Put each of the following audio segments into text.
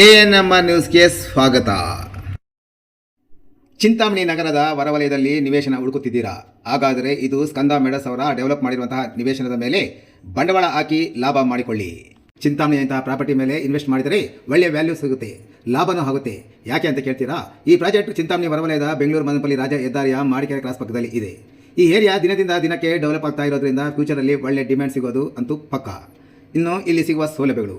ANM ನ್ಯೂಸ್ಗೆ ಸ್ವಾಗತ. ಚಿಂತಾಮಣಿ ನಗರದ ಹೊರವಲಯದಲ್ಲಿ ನಿವೇಶನ ಹುಡುಕುತ್ತಿದ್ದೀರಾ? ಹಾಗಾದರೆ ಇದು ಸ್ಕಂದ ಮೆಡಸ್ ಅವರ ಡೆವಲಪ್ ಮಾಡಿರುವಂತಹ ನಿವೇಶನದ ಮೇಲೆ ಬಂಡವಾಳ ಹಾಕಿ ಲಾಭ ಮಾಡಿಕೊಳ್ಳಿ. ಚಿಂತಾಮಣಿಯಂತಹ ಪ್ರಾಪರ್ಟಿ ಮೇಲೆ ಇನ್ವೆಸ್ಟ್ ಮಾಡಿದರೆ ಒಳ್ಳೆಯ ವ್ಯಾಲ್ಯೂ ಸಿಗುತ್ತೆ, ಲಾಭನೂ ಆಗುತ್ತೆ. ಯಾಕೆ ಅಂತ ಕೇಳ್ತೀರಾ? ಈ ಪ್ರಾಜೆಕ್ಟ್ ಚಿಂತಾಮಣಿ ಹೊರವಲಯದ ಬೆಂಗಳೂರು ಮದನಪಲ್ಲಿ ರಾಜ ಹೆದ್ದಾರಿಯ ಮಾಡಿಕೆರೆ ಕ್ರಾಸ್ ಪಕ್ಕದಲ್ಲಿ ಇದೆ. ಈ ಏರಿಯಾ ದಿನದಿಂದ ದಿನಕ್ಕೆ ಡೆವಲಪ್ ಆಗ್ತಾ ಇರೋದ್ರಿಂದ ಫ್ಯೂಚರಲ್ಲಿ ಒಳ್ಳೆ ಡಿಮ್ಯಾಂಡ್ ಸಿಗೋದು ಅಂತೂ ಪಕ್ಕ. ಇನ್ನು ಇಲ್ಲಿ ಸಿಗುವ ಸೌಲಭ್ಯಗಳು: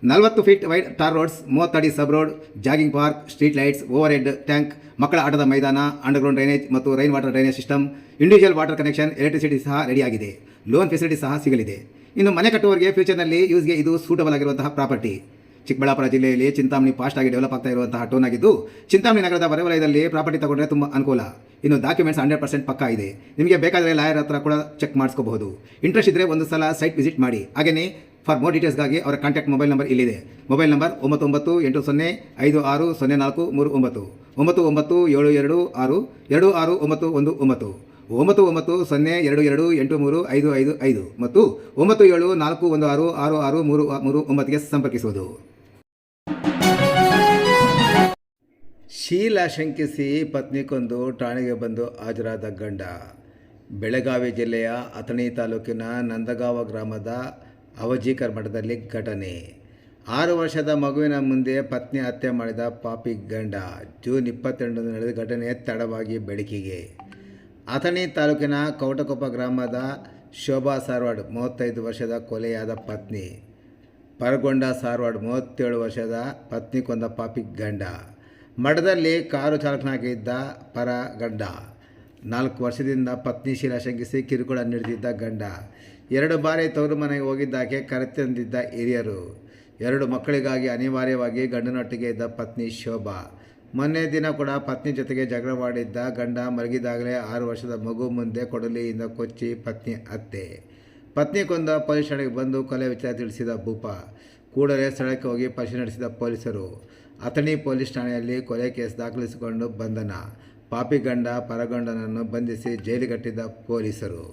40 ಫೀಟ್ ವೈಡ್ ಟಾರ್ ರೋಡ್ಸ್, 30 ಅಡಿ sub road, jogging park, street lights, over head tank, ಮಕ್ಕಳ ಆಟದ ಮೈದಾನ, ಅಂಡರ್ಗ್ರೌಂಡ್ ಡ್ರೈನೇಜ್ ಮತ್ತು rain water drainage system, individual water connection, electricity ಸಹ ರೆಡಿಯಾಗಿದೆ. ಲೋನ್ ಫೆಸಿಲಿಟಿ ಸಹ ಸಿಗಲಿದೆ. ಇನ್ನು ಮನೆ ಕಟ್ಟುವವರಿಗೆ ಫ್ಯೂಚರ್ನಲ್ಲಿ ಯೂಸ್ಗೆ ಇದು ಸೂಟಬಲ್ ಆಗಿರುವಂತಹ ಪ್ರಾಪರ್ಟಿ. ಚಿಕ್ಕಬಳ್ಳಾಪುರ ಜಿಲ್ಲೆಯಲ್ಲಿ ಚಿಂತಾಮಣಿ ಫಾಸ್ಟ್ ಆಗಿ ಡೆವಲಪ್ ಆಗ್ತಾ ಇರುವಂತಹ ಟೌನ್ ಆಗಿದ್ದು, ಚಿಂತಾಮಣಿ ನಗರದ ಹೊರವಲಯದಲ್ಲಿ ಪ್ರಾಪರ್ಟಿ ತಗೊಂಡ್ರೆ ತುಂಬ ಅನುಕೂಲ. ಇನ್ನು ಡಾಕ್ಯುಮೆಂಟ್ಸ್ 100% ಪಕ್ಕಾ ಇದೆ. ನಿಮಗೆ ಬೇಕಾದರೆ ಲಾಯರ್ ಹತ್ರ ಕೂಡ ಚೆಕ್ ಮಾಡಿಸ್ಕೋಬಹುದು. ಇಂಟ್ರೆಸ್ಟ್ ಇದ್ದರೆ ಒಂದು ಸಲ ಸೈಟ್ ವಿಸಿಟ್ ಮಾಡಿ. ಹಾಗೆಯೇ ಫಾರ್ ಮೋರ್ ಡೀಟೇಲ್ಸ್ಗಾಗಿ ಅವರ ಕಾಂಟ್ಯಾಕ್ಟ್ ಮೊಬೈಲ್ ನಂಬರ್ ಇಲ್ಲಿದೆ. ಮೊಬೈಲ್ ನಂಬರ್ 9980560439, 9972262691, 990022835555 ಮತ್ತು 9741666339ಗೆ ಸಂಪರ್ಕಿಸುವುದು. ಶೀಲ ಶಂಕಿಸಿ ಪತ್ನಿ ಕೊಂದು ಠಾಣೆಗೆ ಬಂದು ಹಾಜರಾದ ಗಂಡ. ಬೆಳಗಾವಿ ಜಿಲ್ಲೆಯ ಅಥಣಿ ತಾಲೂಕಿನ ನಂದಗಾಂವ ಗ್ರಾಮದ ಅವಜೀಕರ್ ಮಠದಲ್ಲಿ ಘಟನೆ. 6 ವರ್ಷದ ಮಗುವಿನ ಮುಂದೆ ಪತ್ನಿ ಹತ್ಯೆ ಮಾಡಿದ ಪಾಪಿ ಗಂಡ. ಜೂನ್ 22 ನಡೆದ ಘಟನೆ ತಡವಾಗಿ ಬೆಳಕಿಗೆ. ಅಥಣಿ ತಾಲೂಕಿನ ಕೌಟಕೊಪ್ಪ ಗ್ರಾಮದ ಶೋಭಾ ಸಾರವಾಡ್ 35 ವರ್ಷದ ಕೊಲೆಯಾದ ಪತ್ನಿ. ಪರಗೊಂಡ ಸಾರವಾಡ್ 37 ವರ್ಷದ ಪತ್ನಿ ಕೊಂದ ಪಾಪಿ ಗಂಡ. ಮಠದಲ್ಲಿ ಕಾರು ಚಾಲಕನಾಗಿದ್ದ ಪರ ಗಂಡ. 4 ವರ್ಷದಿಂದ ಪತ್ನಿ ಶೀಲ ಶಂಕಿಸಿ ಕಿರುಕುಳ ನೀಡುತ್ತಿದ್ದ ಗಂಡ. 2 ಬಾರಿ ತವರು ಮನೆಗೆ ಹೋಗಿದ್ದಾಕೆ ಕರೆತಂದಿದ್ದ ಹಿರಿಯರು. 2 ಮಕ್ಕಳಿಗಾಗಿ ಅನಿವಾರ್ಯವಾಗಿ ಗಂಡನೊಟ್ಟಿಗೆ ಇದ್ದ ಪತ್ನಿ ಶೋಭಾ. ಮೊನ್ನೆ ದಿನ ಕೂಡ ಪತ್ನಿ ಜೊತೆಗೆ ಜಗಳವಾಡಿದ್ದ ಗಂಡ. ಮಲಗಿದಾಗಲೇ 6 ವರ್ಷದ ಮಗು ಮುಂದೆ ಕೊಡಲಿಯಿಂದ ಕೊಚ್ಚಿ ಪತ್ನಿ ಹತ್ಯೆ. ಪತ್ನಿ ಕೊಂದ ಪೊಲೀಸ್ ಠಾಣೆಗೆ ಬಂದು ಕೊಲೆ ವಿಚಾರ ತಿಳಿಸಿದ ಭೂಪ. ಕೂಡಲೇ ಸ್ಥಳಕ್ಕೆ ಹೋಗಿ ಪರಿಶೀಲನೆ ನಡೆಸಿದ ಪೊಲೀಸರು. ಅಥಣಿ ಪೊಲೀಸ್ ಠಾಣೆಯಲ್ಲಿ ಕೊಲೆ ಕೇಸ್ ದಾಖಲಿಸಿಕೊಂಡು ಬಂಧನ. ಪಾಪಿ ಗಂಡ ಪರಗಂಡನನ್ನು ಬಂಧಿಸಿ ಜೈಲಿಗಟ್ಟಿದ್ದ ಪೊಲೀಸರು.